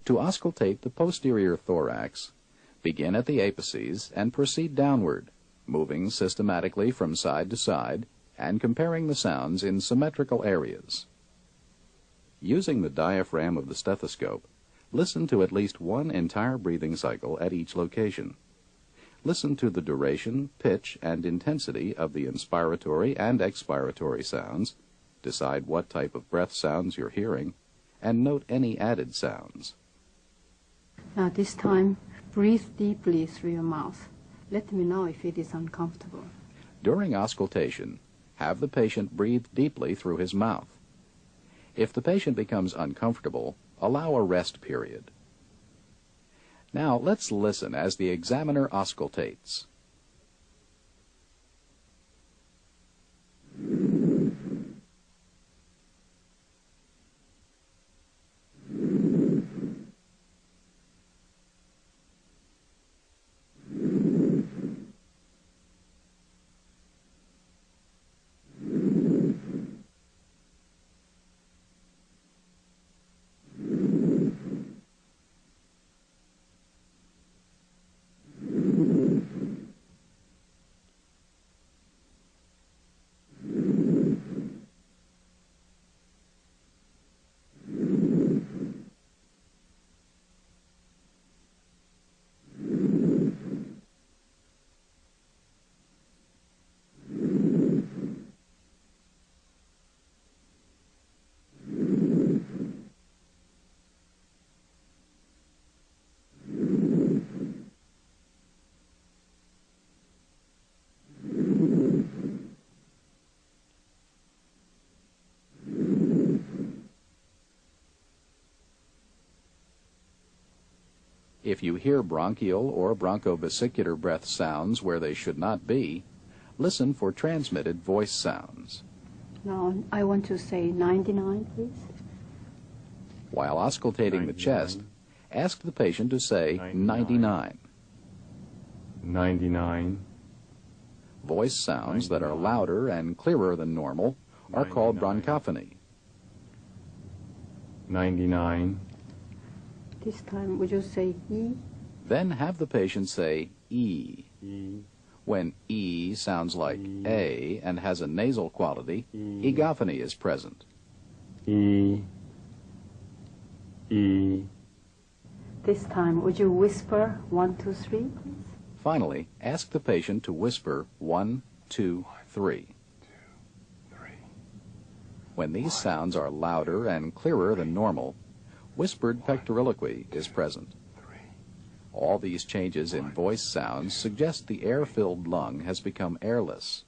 To auscultate the posterior thorax, begin at the apices and proceed downward, moving systematically from side to side and comparing the sounds in symmetrical areas. Using the diaphragm of the stethoscope, listen to at least one entire breathing cycle at each location. Listen to the duration, pitch, and intensity of the inspiratory and expiratory sounds, decide what type of breath sounds you're hearing, and note any added sounds. Now this time, breathe deeply through your mouth. Let me know if it is uncomfortable. During auscultation, have the patient breathe deeply through his mouth. If the patient becomes uncomfortable, allow a rest period. Now let's listen as the examiner auscultates. If you hear bronchial or bronchobasicular breath sounds where they should not be, listen for transmitted voice sounds. Now I want to say 99, please. While auscultating the chest, ask the patient to say 99. 99. Voice sounds that are louder and clearer than normal are called bronchophony. 99. This time, would you say E? Then have the patient say E. E. When E sounds like A and has a nasal quality, egophony is present. E. E. This time, would you whisper 1, 2, 3, please? Finally, ask the patient to whisper 1, 2, 3. When these sounds are louder and clearer than normal, whispered pectoriloquy is present. All these changes in voice sounds suggest the air-filled lung has become airless.